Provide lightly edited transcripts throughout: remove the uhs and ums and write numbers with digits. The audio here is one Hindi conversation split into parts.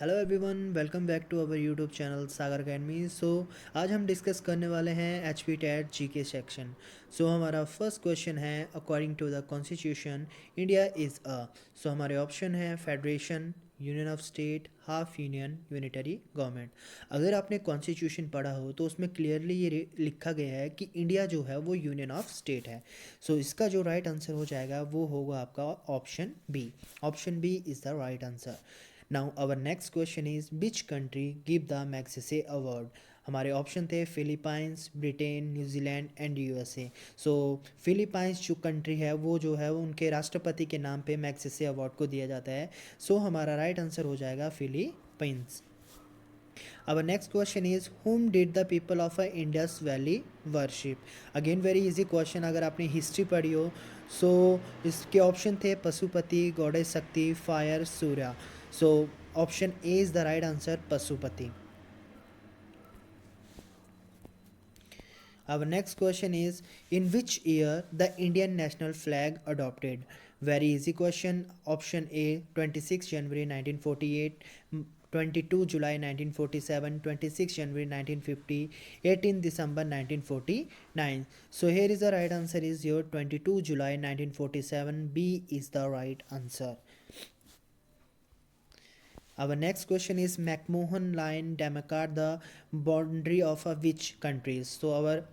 Hello everyone, welcome back to our YouTube channel Sagar academy. आज हम डिस्कस करने वाले हैं एच पी टेट जी के सेक्शन। हमारा फर्स्ट क्वेश्चन है, according to the constitution India is a. हमारे ऑप्शन है federation, union of state, half union, unitary government. अगर आपने कॉन्स्टिट्यूशन पढ़ा हो तो उसमें क्लियरली ये लिखा गया है कि इंडिया जो है वो यूनियन ऑफ स्टेट है। इसका जो राइट आंसर हो जाएगा वो होगा आपका option B. Option B is the right answer. Now our next question is which country give the Magsaysay award. हमारे ऑप्शन थे Philippines, Britain, New Zealand and USA. Philippines जो कंट्री है वो जो है वो उनके राष्ट्रपति के नाम पे मैग्सेसे अवार्ड को दिया जाता है। हमारा राइट आंसर हो जाएगा Philippines. Our next question is whom did the people of Indus Valley worship? Again very easy question, अगर आपने हिस्ट्री पढ़ी हो। सो इसके ऑप्शन थे पशुपति, गॉडेस शक्ति, fire, Surya. Option A is the right answer, Pashupati. Our next question is in which year the Indian national flag adopted? Very easy question. Option A 26 January 1948, 22 July 1947, 26 January 1950, 18 December 1949. Here is the right answer is your 22 July 1947. B is the right answer. Our next question is McMahon line demarcate the boundary of which countries? Our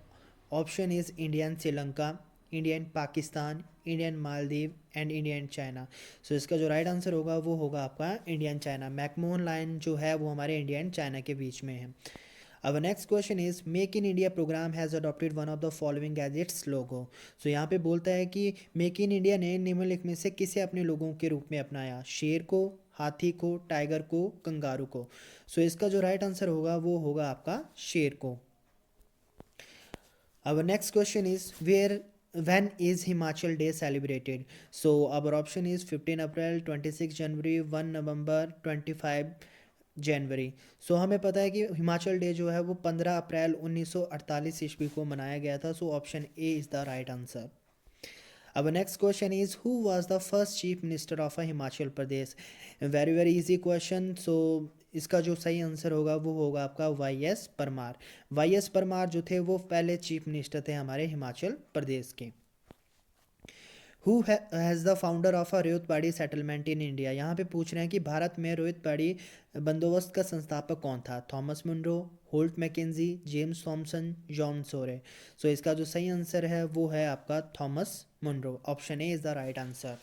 option is Indian Sri Lanka, Indian Pakistan, Indian Maldives and Indian China. इसका जो राइट आंसर होगा वो होगा आपका इंडियन चाइना। मैकमोहन लाइन जो है वो हमारे इंडियन चाइना के बीच में है। Our next question is make in India program has adopted one of the following as its logo. यहाँ पे बोलता है कि मेक इन इंडिया ने निम्नलिखित में से किसे अपने लोगों के रूप में अपनाया? शेर को, हाथी को, टाइगर को, कंगारू को। इसका जो राइट आंसर होगा वो होगा आपका शेर को। Our next question is when is Himachal Day celebrated? Our option is 15 April, 26 January, 1 November, 25 जनवरी। हमें पता है कि हिमाचल डे जो है वो 15 अप्रैल 1948 ईस्वी को मनाया गया था। Option A is the right answer. Our next question is who was the first chief minister of Himachal Pradesh? Very very easy question. इसका जो सही आंसर होगा वो होगा आपका Y S Parmar. Y S Parmar जो थे वो पहले चीफ मिनिस्टर थे हमारे हिमाचल प्रदेश के। Who has the founder of a Ryotwari settlement in India? यहाँ पे पूछ रहे हैं कि भारत में रोहितबाड़ी बंदोबस्त का संस्थापक कौन था? Thomas Munro, Holt Mackenzie, James Thomson, John Shore. इसका जो सही आंसर है वो है आपका Thomas Munro. Option A is the right answer.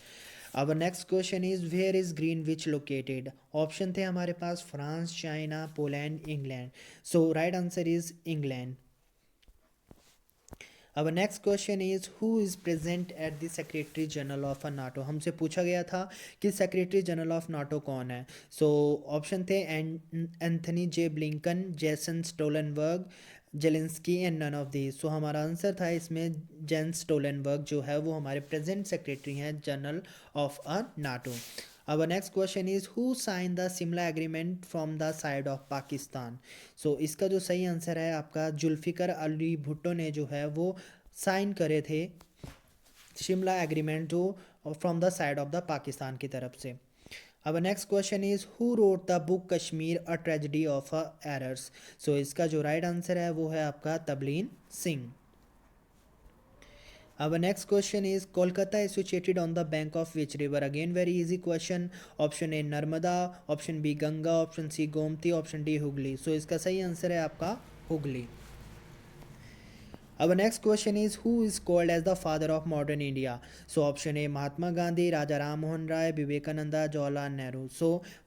अब next question is where is Greenwich located? Option थे हमारे पास France, China, Poland, England. Right answer is England. अब next question is who is present at the secretary general of NATO? हमसे पूछा गया था कि सेक्रेटरी जनरल ऑफ नाटो कौन है। ऑप्शन थे Antony J Blinken, Jason Stoltenberg, Zelensky and none of these. हमारा आंसर था इसमें जेंस स्टोलनबर्ग जो है वो हमारे प्रेजेंट सेक्रेटरी हैं general of NATO. Our next question is who signed the Simla agreement from the side of Pakistan? इसका जो सही आंसर है आपका जुल्फिकर अली भुट्टो ने जो है वो साइन करे थे शिमला एग्रीमेंट जो from the side of the Pakistan की तरफ से। अब next question is who wrote the book Kashmir a tragedy of errors? इसका जो राइट आंसर है वो है आपका तबलीन Singh. Our next question is Kolkata is situated on the bank of which river? Again very easy question. Option A Narmada, option B Ganga, option C Gomti, option D Hooghly. इसका सही आंसर है आपका Hooghly. Our next question is who is called as the father of modern India? Option A Mahatma Gandhi, Raja Ram Mohan Rai, Vivekananda, Jawaharlal Nehru.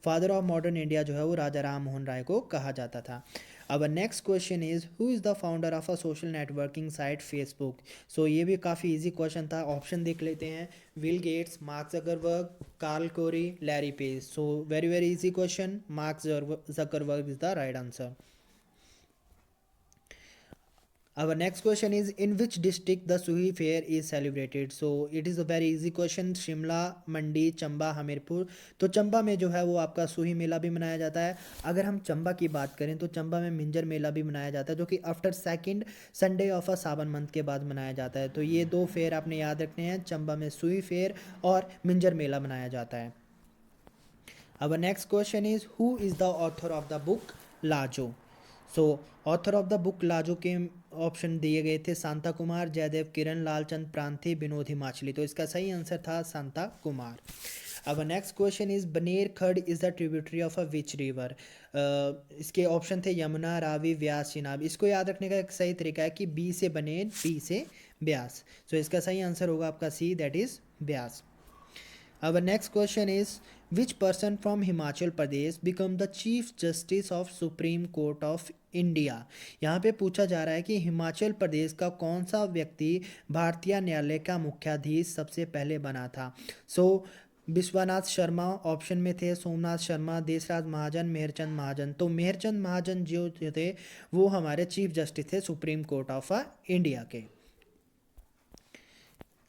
Father of modern India जो है वो राजा राम मोहन राय को कहा जाता था। अब next question is who is the founder of a social networking site Facebook? ये भी काफ़ी इजी क्वेश्चन था। ऑप्शन देख लेते हैं, Bill Gates, Mark Zuckerberg, Carl Corey, Larry Page. Very very easy question, Mark Zuckerberg is the right answer. Our next question is in which district the Suhi fair is celebrated? It is a very easy question. Shimla, Mandi, Chamba, Hamirpur. Chamba में जो है वो आपका सुही मेला भी मनाया जाता है। अगर हम चंबा की बात करें तो चंबा में मिंजर मेला भी मनाया जाता है जो कि after second Sunday of a Sawan month के बाद मनाया जाता है। ये दो फेयर आपने याद रखने हैं, चंबा में सुही फेयर और मिंजर मेला मनाया जाता है। Our next question is who is the author of the book Lajo. So author of the book Lajo के ऑप्शन दिए गए थे शांता कुमार, जयदेव किरण, लालचंद प्रांति, विनोद हिमाचली. तो इसका सही आंसर था शांता कुमार. अब नेक्स्ट क्वेश्चन इज बनेर खड is the tributary of a which river. इसके ऑप्शन थे यमुना, रावी, व्यास, चिनाब. इसको याद रखने का एक सही तरीका है कि बी से बनेर, बी से ब्यास. सो इसका सही आंसर होगा आपका C, that is Beas. Our next question is which person from Himachal Pradesh become the Chief Justice of Supreme Court of India. यहाँ पे पूछा जा रहा है कि हिमाचल प्रदेश का कौन सा व्यक्ति भारतीय न्यायालय का मुख्याधीश सबसे पहले बना था. विश्वनाथ शर्मा ऑप्शन में थे, सोमनाथ शर्मा, देशराज महाजन, मेहरचंद महाजन. तो मेहरचंद महाजन जो थे वो हमारे चीफ जस्टिस थे सुप्रीम कोर्ट ऑफ इंडिया के.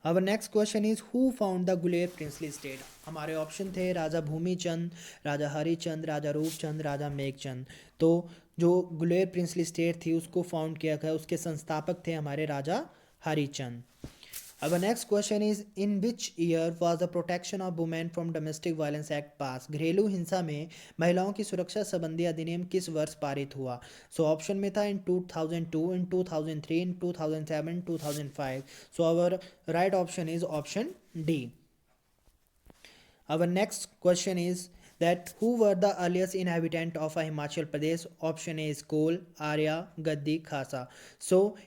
Our next question is who found the Guler princely state. हमारे ऑप्शन थे राजा भूमिचंद, राजा हरिचंद, राजा रूपचंद, राजा मेघचंद. तो जो गुलेर प्रिंसली स्टेट थी उसको फाउंड किया गया, उसके संस्थापक थे हमारे राजा Harichand. Our next question is in which year was the Protection of Women from Domestic Violence Act passed. घरेलू हिंसा में महिलाओं की सुरक्षा संबंधी अधिनियम किस वर्ष पारित हुआ. ऑप्शन में था इन 2002, इन 2003, इन 2007, 2005. our right option is option D. Our next question is that who were the earliest inhabitant of a Himachal Pradesh. Option A is Kol, Arya, Gaddi, Khasa.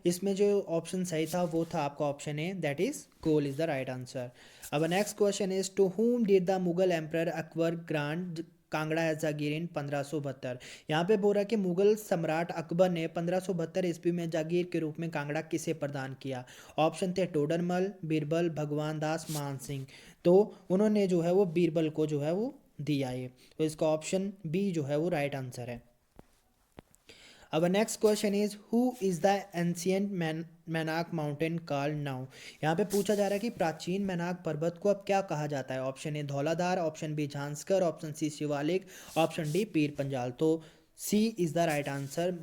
इसमें जो ऑप्शन सही था वो था आपका option A, that is Kol is the right answer. अब next question is to whom did the Mughal emperor Akbar grant Kangra as jagir in 1572. यहाँ पे बोल रहा है कि मुगल सम्राट अकबर ने 1572 ईस्वी में जागीर के रूप में कांगड़ा किसे प्रदान किया. ऑप्शन थे टोडरमल, बीरबल, भगवान दास, मान सिंह. तो उन्होंने जो है वो बीरबल को जो है वो दिया है. तो इसका ऑप्शन बी जो है वो राइट आंसर है. अब next question is who is the ancient Mainak mountain called now. यहाँ पे पूछा जा रहा है कि प्राचीन मैनाक पर्वत को अब क्या कहा जाता है. Option A Dhauladhar, option B Zanskar, option C Shivalik, option D Pir Panjal. तो C is the right answer.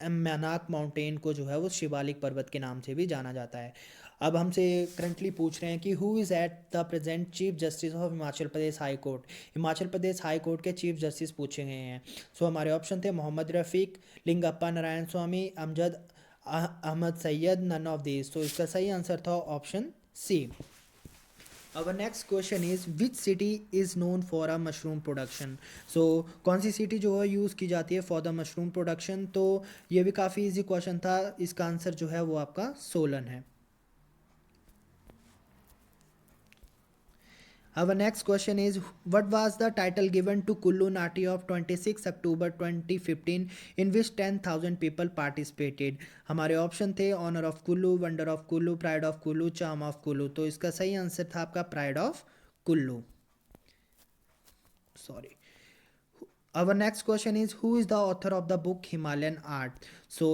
Mainak mountain को जो है वो शिवालिक पर्वत के नाम से भी जाना जाता है. अब हमसे करंटली पूछ रहे हैं कि who is at the present chief justice of Himachal Pradesh high court. Himachal Pradesh high court के चीफ जस्टिस पूछे गए हैं. हमारे ऑप्शन थे Mohammad Rafiq, Lingappa Narayana Swamy, Amjad Ahmad Sayed, none of this. तो इसका सही आंसर था option C. Our next question is which city is known for a mushroom production. कौन सी सिटी जो है यूज़ की जाती है फॉर द मशरूम प्रोडक्शन. तो ये भी काफ़ी इजी क्वेश्चन था. इसका आंसर जो है वो आपका सोलन है. Our next question is what was the title given to Kullu Nati of 26 October 2015 in which 10,000 people participated. हमारे ऑप्शन थे honour of Kullu, wonder of Kullu, pride of Kullu, charm of Kullu. तो इसका सही आंसर था आपका pride of Kullu. Sorry. Our next question is who is the author of the book Himalayan Art.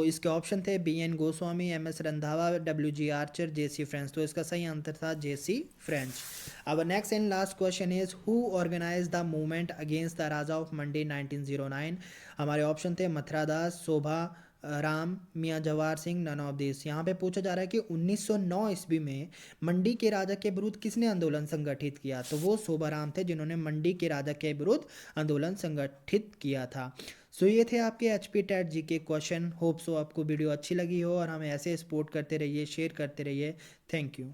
इसके ऑप्शन थे B N Goswami, M S Randhawa, W G Archer, J C French. तो इसका सही आंसर था J C French. Our next and last question is who organized the movement against the Raja of Mandi 1909. हमारे ऑप्शन थे मथुरा दास, Shobha Ram, Miyan Jawahar Singh, none of this. यहाँ पे पूछा जा रहा है कि 1909 ईस्वी में मंडी के राजा के विरुद्ध किसने आंदोलन संगठित किया. तो वो शोभा राम थे जिन्होंने मंडी के राजा के विरुद्ध आंदोलन संगठित किया था. ये थे आपके HP टेट जी के क्वेश्चन. होप सो आपको वीडियो अच्छी लगी हो और हमें ऐसे सपोर्ट करते रहिए, शेयर करते रहिए. Thank you.